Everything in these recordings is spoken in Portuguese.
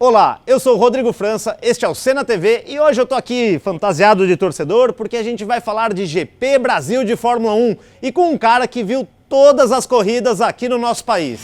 Olá, eu sou o Rodrigo França, este é o Senna TV e hoje eu tô aqui fantasiado de torcedor porque a gente vai falar de GP Brasil de Fórmula 1 e com um cara que viu todas as corridas aqui no nosso país.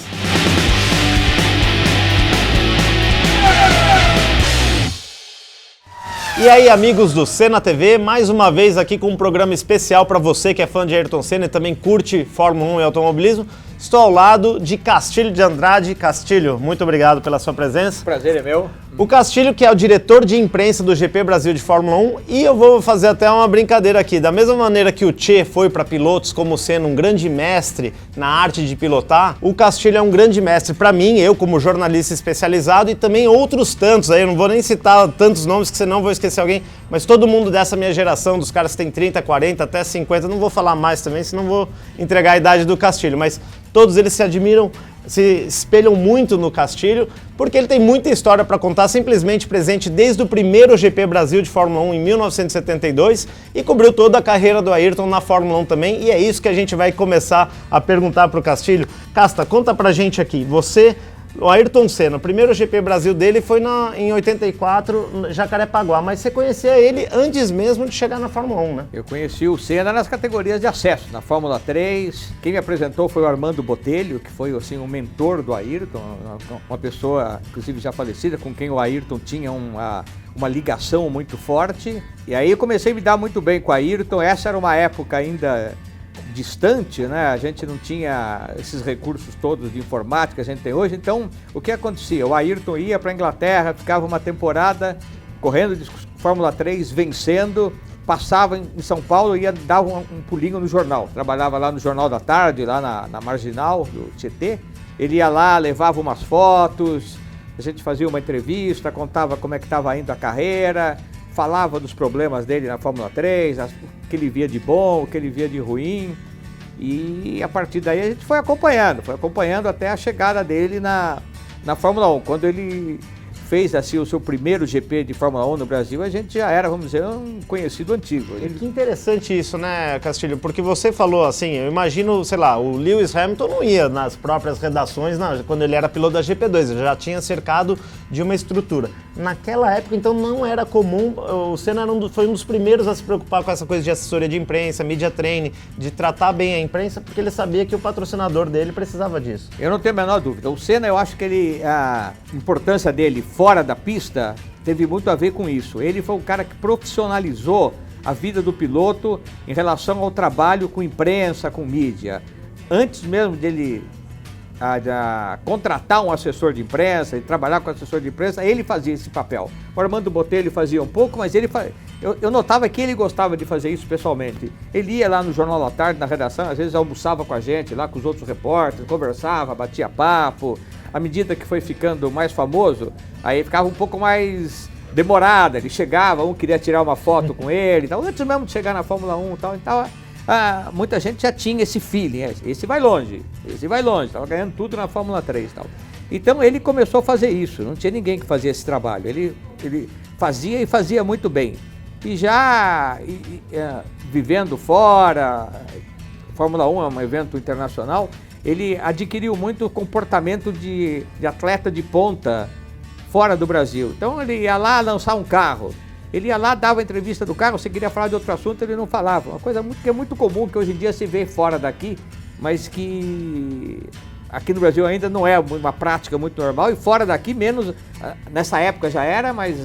E aí, amigos do Senna TV, mais uma vez aqui com um programa especial para você que é fã de Ayrton Senna e também curte Fórmula 1 e automobilismo. Estou ao lado de Castilho de Andrade. Castilho, muito obrigado pela sua presença. O prazer é meu. O Castilho, que é o diretor de imprensa do GP Brasil de Fórmula 1, e eu vou fazer até uma brincadeira aqui. Da mesma maneira que o Che foi para pilotos como sendo um grande mestre na arte de pilotar, o Castilho é um grande mestre para mim, eu como jornalista especializado, e também outros tantos, aí eu não vou nem citar tantos nomes que senão vou esquecer alguém, mas todo mundo dessa minha geração, dos caras que têm 30, 40, até 50, não vou falar mais também, senão vou entregar a idade do Castilho, mas todos eles se admiram, se espelham muito no Castilho, porque ele tem muita história para contar, simplesmente presente desde o primeiro GP Brasil de Fórmula 1 em 1972 e cobriu toda a carreira do Ayrton na Fórmula 1 também, e é isso que a gente vai começar a perguntar para o Castilho. Casta, conta pra gente aqui, o Ayrton Senna, o primeiro GP Brasil dele foi em 84, Jacarepaguá, mas você conhecia ele antes mesmo de chegar na Fórmula 1, né? Eu conheci o Senna nas categorias de acesso, na Fórmula 3. Quem me apresentou foi o Armando Botelho, que foi assim, um mentor do Ayrton, uma pessoa, inclusive já falecida, com quem o Ayrton tinha uma ligação muito forte. E aí eu comecei a me dar muito bem com o Ayrton. Essa era uma época ainda distante, né? A gente não tinha esses recursos todos de informática que a gente tem hoje. Então, o que acontecia? O Ayrton ia para a Inglaterra, ficava uma temporada correndo de Fórmula 3, vencendo, passava em São Paulo e dava um pulinho no jornal. Trabalhava lá no Jornal da Tarde, lá na Marginal do Tietê. Ele ia lá, levava umas fotos, a gente fazia uma entrevista, contava como é que estava indo a carreira, falava dos problemas dele na Fórmula 3, o que ele via de bom, o que ele via de ruim, e a partir daí a gente foi acompanhando até a chegada dele na Fórmula 1. Quando ele fez assim o seu primeiro GP de Fórmula 1 no Brasil, a gente já era, vamos dizer, um conhecido antigo. Que interessante isso, né, Castilho? Porque você falou assim, eu imagino, sei lá, o Lewis Hamilton não ia nas próprias redações quando ele era piloto da GP2, ele já tinha cercado de uma estrutura. Naquela época, então, não era comum, o Senna foi um dos primeiros a se preocupar com essa coisa de assessoria de imprensa, media training, de tratar bem a imprensa, porque ele sabia que o patrocinador dele precisava disso. Eu não tenho a menor dúvida. O Senna, eu acho que a importância dele fora da pista teve muito a ver com isso. Ele foi o cara que profissionalizou a vida do piloto em relação ao trabalho com imprensa, com mídia. Antes mesmo dele contratar um assessor de imprensa e trabalhar com assessor de imprensa, ele fazia esse papel. O Armando Botelho fazia um pouco, mas eu notava que ele gostava de fazer isso pessoalmente. Ele ia lá no Jornal da Tarde, na redação, às vezes almoçava com a gente, lá com os outros repórteres, conversava, batia papo. À medida que foi ficando mais famoso, aí ficava um pouco mais demorado. Ele chegava, um queria tirar uma foto com ele, tal. Antes mesmo de chegar na Fórmula 1 e tal, então, muita gente já tinha esse feeling, esse vai longe, estava ganhando tudo na Fórmula 3 e tal. Então ele começou a fazer isso, não tinha ninguém que fazia esse trabalho, ele fazia e fazia muito bem. E já vivendo fora, Fórmula 1 é um evento internacional, ele adquiriu muito comportamento de atleta de ponta fora do Brasil. Então ele ia lá lançar um carro, ele ia lá, dava entrevista do carro, você queria falar de outro assunto, ele não falava. Uma coisa que é muito comum, que hoje em dia se vê fora daqui, mas que aqui no Brasil ainda não é uma prática muito normal, e fora daqui menos, nessa época já era, mas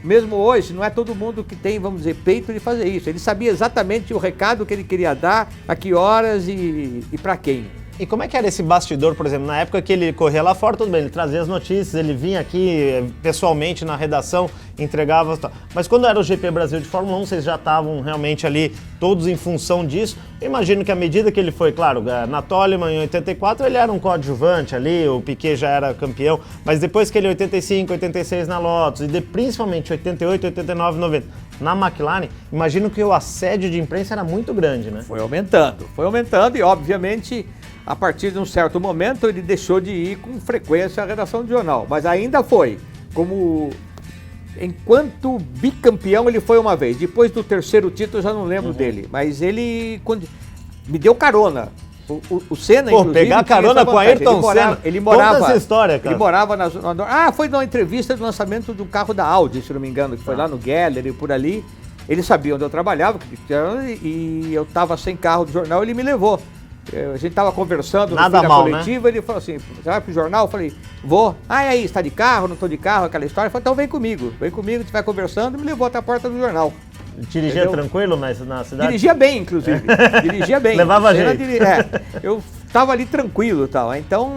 mesmo hoje não é todo mundo que tem, vamos dizer, peito de fazer isso. Ele sabia exatamente o recado que ele queria dar, a que horas e para quem. E como é que era esse bastidor, por exemplo, na época que ele corria lá fora, tudo bem, ele trazia as notícias, ele vinha aqui pessoalmente na redação, entregava... Mas quando era o GP Brasil de Fórmula 1, vocês já estavam realmente ali todos em função disso. Eu imagino que à medida que ele foi, claro, na Toleman em 84 ele era um coadjuvante ali, o Piquet já era campeão, mas depois que ele 85, 86 na Lotus e principalmente 88, 89, 90 na McLaren, imagino que o assédio de imprensa era muito grande, né? Foi aumentando e obviamente a partir de um certo momento ele deixou de ir com frequência à redação do jornal, mas ainda foi, enquanto bicampeão ele foi uma vez, depois do terceiro título eu já não lembro dele, mas ele me deu carona O Senna, inclusive, pegar carona com Ayrton Senna. Conta essa história, cara. Ele morava na zona... foi numa entrevista do lançamento de um carro da Audi, se não me engano, que foi lá no Gallery, por ali. Ele sabia onde eu trabalhava, e eu estava sem carro do jornal, ele me levou. A gente estava conversando na coletiva, né? Ele falou assim, você vai pro jornal? Eu falei, vou. E aí, você tá de carro, não tô de carro, aquela história. Eu falei, então vem comigo, a gente vai conversando, e me levou até a porta do jornal. Dirigia tranquilo na cidade? Dirigia bem, inclusive. Dirigia bem. Levava jeito. Eu estava ali tranquilo e tal. Então,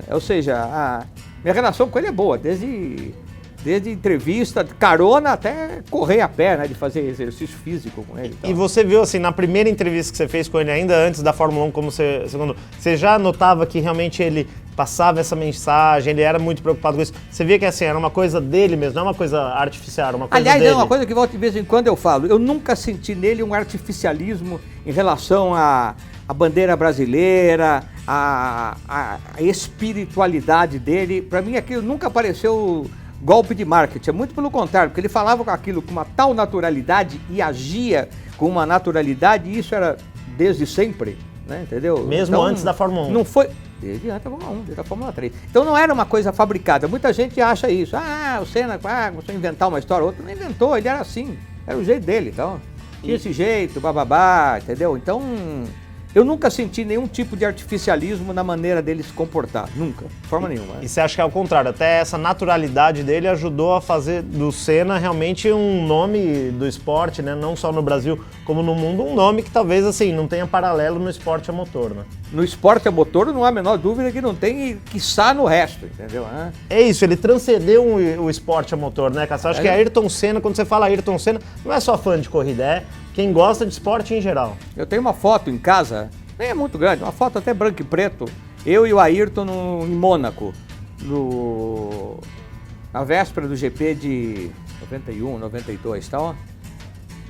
ou seja, a minha relação com ele é boa, desde entrevista, carona, até correr a pé, né, de fazer exercício físico com ele. E você viu, assim, na primeira entrevista que você fez com ele, ainda antes da Fórmula 1, como você já notava que realmente ele passava essa mensagem, ele era muito preocupado com isso. Você via que, assim, era uma coisa dele mesmo, não é uma coisa artificial, era uma coisa dele. Aliás, é uma coisa que de vez em quando eu falo. Eu nunca senti nele um artificialismo em relação à bandeira brasileira, a espiritualidade dele. Para mim, aquilo nunca apareceu golpe de marketing, é muito pelo contrário, porque ele falava com aquilo com uma tal naturalidade e agia com uma naturalidade, e isso era desde sempre, né, entendeu? Mesmo então, antes da Fórmula 1. Não foi, desde antes da Fórmula 1, desde a Fórmula 3. Então não era uma coisa fabricada, muita gente acha isso, o Senna começou a inventar uma história, outra não inventou, ele era assim, era o jeito dele, então, tinha esse jeito, bababá, entendeu? Então, eu nunca senti nenhum tipo de artificialismo na maneira dele se comportar, nunca, de forma nenhuma. E você acha que é o contrário, até essa naturalidade dele ajudou a fazer do Senna realmente um nome do esporte, né? Não só no Brasil, como no mundo, um nome que talvez assim não tenha paralelo no esporte a motor, né? No esporte a motor não há a menor dúvida que não tem, e quiçá no resto, entendeu? É isso, ele transcendeu o esporte a motor, né, Cássio? Acho que Ayrton Senna, quando você fala Ayrton Senna, não é só fã de corrida, é quem gosta de esporte em geral. Eu tenho uma foto em casa, nem é muito grande, uma foto até branco e preto, eu e o Ayrton em Mônaco, na véspera do GP de 91, 92, tá, ó.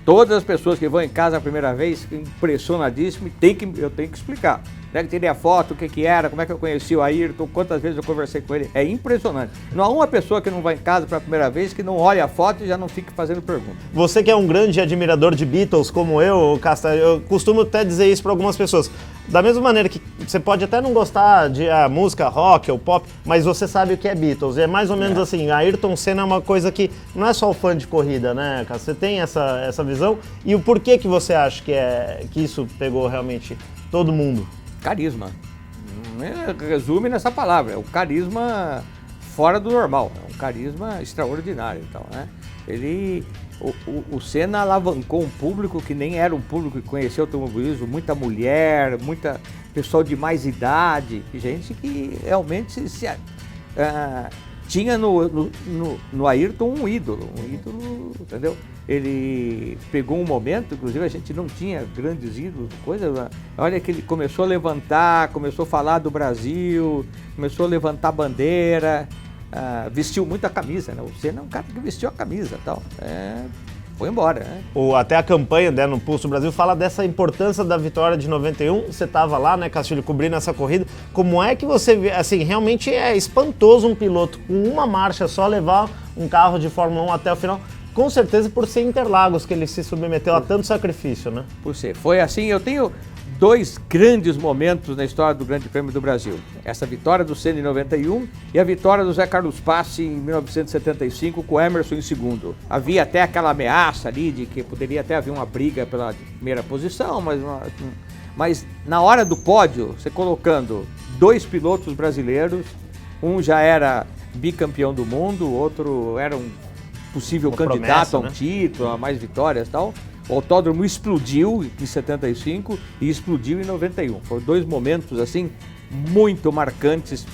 Todas as pessoas que vão em casa a primeira vez, impressionadíssimo, eu tenho que explicar. Né, que tirei a foto, o que era, como é que eu conheci o Ayrton, quantas vezes eu conversei com ele. É impressionante. Não há uma pessoa que não vai em casa pela primeira vez que não olha a foto e já não fique fazendo pergunta. Você que é um grande admirador de Beatles, como eu, Casta, eu costumo até dizer isso para algumas pessoas. Da mesma maneira que você pode até não gostar de música rock ou pop, mas você sabe o que é Beatles. E é mais ou menos assim, Ayrton Senna é uma coisa que não é só o fã de corrida, né, Casta? Você tem essa visão. E o porquê que você acha que isso pegou realmente todo mundo? Carisma. Resume nessa palavra, é o carisma fora do normal, é um carisma extraordinário, então, né? O Senna alavancou um público que nem era um público que conhecia o automobilismo, muita mulher, muita pessoal de mais idade, gente que realmente tinha no Ayrton um ídolo, entendeu? Ele pegou um momento, inclusive a gente não tinha grandes ídolos, olha que ele começou a levantar, começou a falar do Brasil, começou a levantar bandeira, vestiu muito a camisa, né? O Senna é um cara que vestiu a camisa e tal, foi embora, né? Até a campanha, né, no Pulso Brasil fala dessa importância da vitória de 91, você estava lá, né, Castilho, cobrindo essa corrida, como é que você vê, assim, realmente é espantoso um piloto com uma marcha só levar um carro de Fórmula 1 até o final, com certeza por ser Interlagos que ele se submeteu a tanto sacrifício, né? Por ser, foi assim, eu tenho dois grandes momentos na história do Grande Prêmio do Brasil. Essa vitória do Senna em 91 e a vitória do Zé Carlos Passi em 1975 com o Emerson em segundo. Havia até aquela ameaça ali de que poderia até haver uma briga pela primeira posição, mas na hora do pódio, você colocando dois pilotos brasileiros, um já era bicampeão do mundo, o outro era um possível candidato a um título, a mais vitórias e tal. O autódromo explodiu em 75 e explodiu em 91. Foram dois momentos assim muito marcantes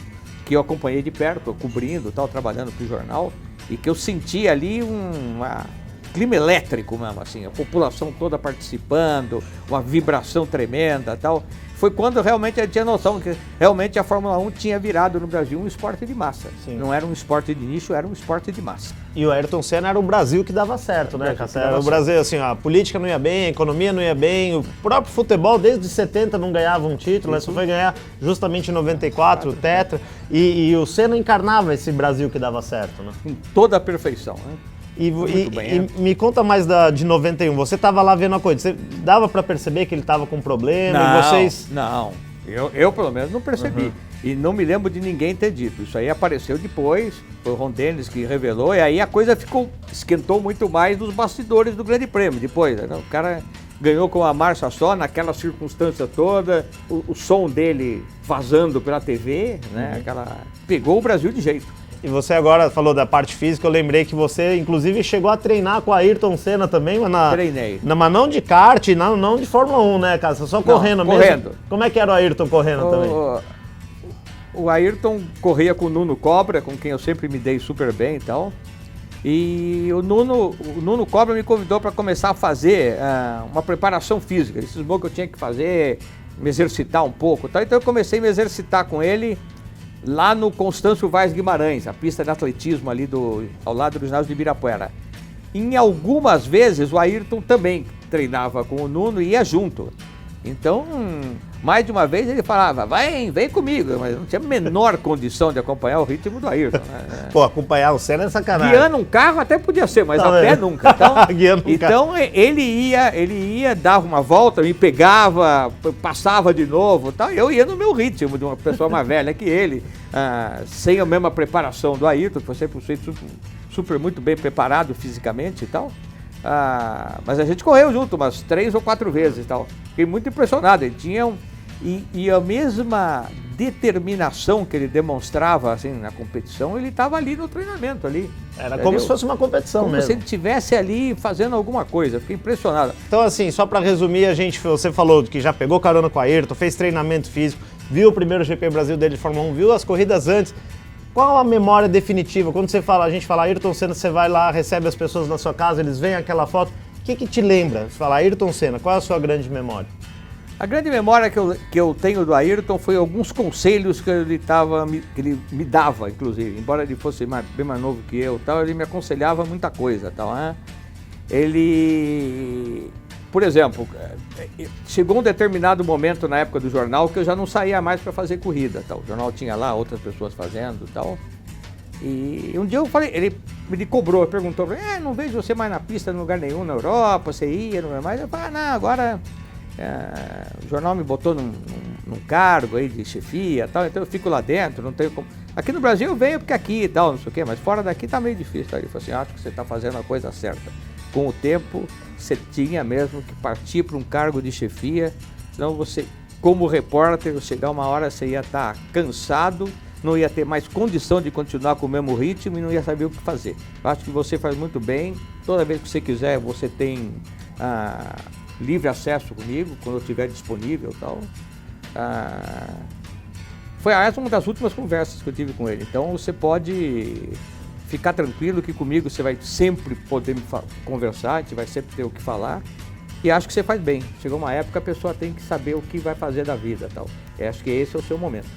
que eu acompanhei de perto, cobrindo, tal, trabalhando para o jornal, e que eu senti ali um clima elétrico mesmo, assim, a população toda participando, uma vibração tremenda, tal. Foi quando realmente eu tinha noção que realmente a Fórmula 1 tinha virado no Brasil um esporte de massa. Sim. Não era um esporte de nicho, era um esporte de massa. E o Ayrton Senna era o Brasil que dava certo, né, Cacera? O Brasil, assim, a política não ia bem, a economia não ia bem, o próprio futebol desde 70 não ganhava um título, só foi ganhar justamente em 94, o Tetra, e o Senna encarnava esse Brasil que dava certo, né? Com toda a perfeição, né? E me conta mais de 91, você estava lá vendo a coisa, você dava para perceber que ele estava com problema? Não, e vocês... não. Eu pelo menos não percebi. E não me lembro de ninguém ter dito. Isso aí apareceu depois, foi o Ron Dennis que revelou, e aí a coisa esquentou muito mais nos bastidores do Grande Prêmio depois. Né? O cara ganhou com uma marcha só, naquela circunstância toda, o som dele vazando pela TV, né? Pegou o Brasil de jeito. E você agora falou da parte física, eu lembrei que você, inclusive, chegou a treinar com a Ayrton Senna também, mas Treinei. Mas não de kart, não de Fórmula 1, né, cara? Só correndo mesmo. Correndo. Como é que era o Ayrton correndo também? O Ayrton corria com o Nuno Cobra, com quem eu sempre me dei super bem e tal. E o Nuno Cobra me convidou para começar a fazer uma preparação física. Ele cismou que eu tinha que fazer, me exercitar um pouco. Tal. Então eu comecei a me exercitar com ele lá no Constâncio Vaz Guimarães, a pista de atletismo ali ao lado do ginásio de Ibirapuera. Em algumas vezes o Ayrton também treinava com o Nuno e ia junto. Então, mais de uma vez ele falava, vem comigo, mas não tinha a menor condição de acompanhar o ritmo do Ayrton. Né? Pô, acompanhar o Senna é sacanagem. Guiando um carro até podia ser, mas a pé nunca. Então, carro. ele ia, dava uma volta, me pegava, passava de novo, tal. Eu ia no meu ritmo, de uma pessoa mais velha que ele, sem a mesma preparação do Ayrton, que foi sempre super muito bem preparado fisicamente e tal. Mas a gente correu junto umas 3 ou 4 vezes e tal. Fiquei muito impressionado. Ele tinha e a mesma determinação que ele demonstrava assim, na competição, ele estava ali no treinamento ali. Era entendeu? como se fosse uma competição como mesmo. se ele estivesse ali fazendo alguma coisa. Fiquei impressionado. Então assim, só para resumir, você falou que já pegou carona com a Ayrton, fez treinamento físico, viu o primeiro GP Brasil dele de Fórmula 1, viu as corridas antes. Qual a memória definitiva? Quando a gente fala Ayrton Senna, você vai lá, recebe as pessoas na sua casa, eles veem aquela foto. O que te lembra? Você fala Ayrton Senna, qual é a sua grande memória? A grande memória que eu tenho do Ayrton foi alguns conselhos que ele me dava, inclusive. Embora ele fosse bem mais novo que eu, tal, ele me aconselhava muita coisa. Tal, né? Ele... Por exemplo, chegou um determinado momento na época do jornal que eu já não saía mais para fazer corrida. Tal. O jornal tinha lá outras pessoas fazendo e tal. E um dia eu falei, ele me cobrou, perguntou, não vejo você mais na pista em lugar nenhum na Europa, você ia, não é mais. Eu falei, não, agora o jornal me botou num cargo aí de chefia e tal, então eu fico lá dentro, não tenho como... Aqui no Brasil eu venho porque aqui e tal, não sei o quê, mas fora daqui tá meio difícil. Tá? Ele falou assim, acho que você está fazendo a coisa certa. Com o tempo, você tinha mesmo que partir para um cargo de chefia, senão você, como repórter, chegar uma hora você ia estar cansado, não ia ter mais condição de continuar com o mesmo ritmo e não ia saber o que fazer. Eu acho que você faz muito bem, toda vez que você quiser, você tem livre acesso comigo, quando eu estiver disponível e tal. Foi essa uma das últimas conversas que eu tive com ele, então você pode... ficar tranquilo que comigo você vai sempre poder conversar, a gente vai sempre ter o que falar. E acho que você faz bem. Chegou uma época, a pessoa tem que saber o que vai fazer da vida. Tal. E acho que esse é o seu momento.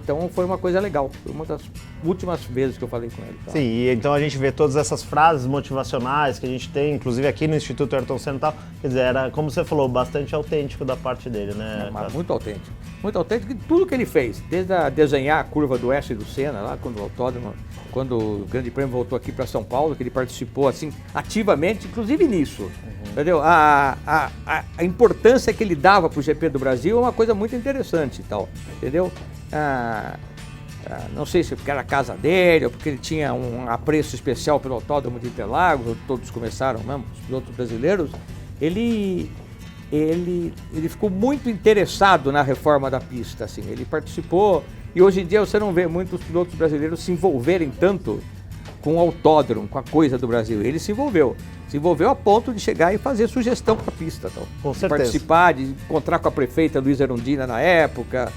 Então foi uma coisa legal. Foi uma das últimas vezes que eu falei com ele. Tal. Sim, e então a gente vê todas essas frases motivacionais que a gente tem, inclusive aqui no Instituto Ayrton Senna e tal. Quer dizer, era, como você falou, bastante autêntico da parte dele, né? Muito autêntico. Muito autêntico de tudo que ele fez. Desde desenhar a curva do oeste do Senna, lá quando o autódromo... Quando o Grande Prêmio voltou aqui para São Paulo, que ele participou assim ativamente, inclusive nisso, entendeu? A importância que ele dava para o GP do Brasil é uma coisa muito interessante e tal, entendeu? Não sei se porque era a casa dele ou porque ele tinha um apreço especial pelo Autódromo de Interlagos, onde todos começaram mesmo, os pilotos brasileiros, ele ficou muito interessado na reforma da pista, assim, ele participou. E hoje em dia você não vê muitos pilotos brasileiros se envolverem tanto com o autódromo, com a coisa do Brasil. Ele se envolveu a ponto de chegar e fazer sugestão para a pista. Tal. Com certeza. Participar, de encontrar com a prefeita Luiza Erundina na época.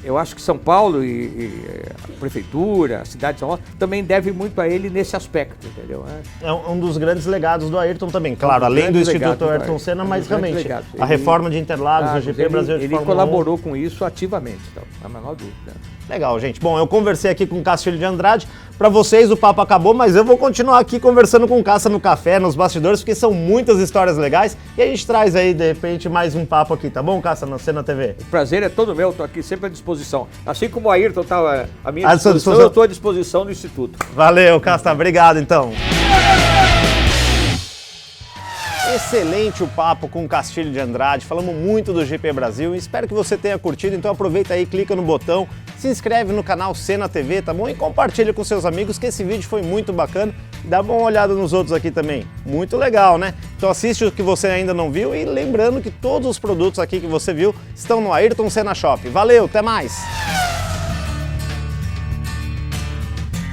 Eu acho que São Paulo e a prefeitura, a cidade de São Paulo, também deve muito a ele nesse aspecto, entendeu? É um dos grandes legados do Ayrton também, claro, além do Instituto Ayrton Senna, mas realmente a reforma de Interlagos, o GP Brasil de Fórmula 1. Ele colaborou com isso ativamente, então, não há a menor dúvida. Legal, gente. Bom, eu conversei aqui com o Cássio Filho de Andrade. Para vocês o papo acabou, mas eu vou continuar aqui conversando com o Cássio no café, nos bastidores, porque são muitas histórias legais e a gente traz aí, de repente, mais um papo aqui, tá bom, Cássio, na Cena TV? O prazer é todo meu, estou aqui sempre à disposição. Assim como o Ayrton está à minha disposição, eu estou à disposição do Instituto. Valeu, Cássio, obrigado então. Excelente o papo com o Castilho de Andrade, falamos muito do GP Brasil, espero que você tenha curtido, então aproveita aí, clica no botão, se inscreve no canal Sena TV, tá bom? E compartilha com seus amigos que esse vídeo foi muito bacana, dá uma olhada nos outros aqui também, muito legal, né? Então assiste o que você ainda não viu e lembrando que todos os produtos aqui que você viu estão no Ayrton Senna Shop. Valeu, até mais!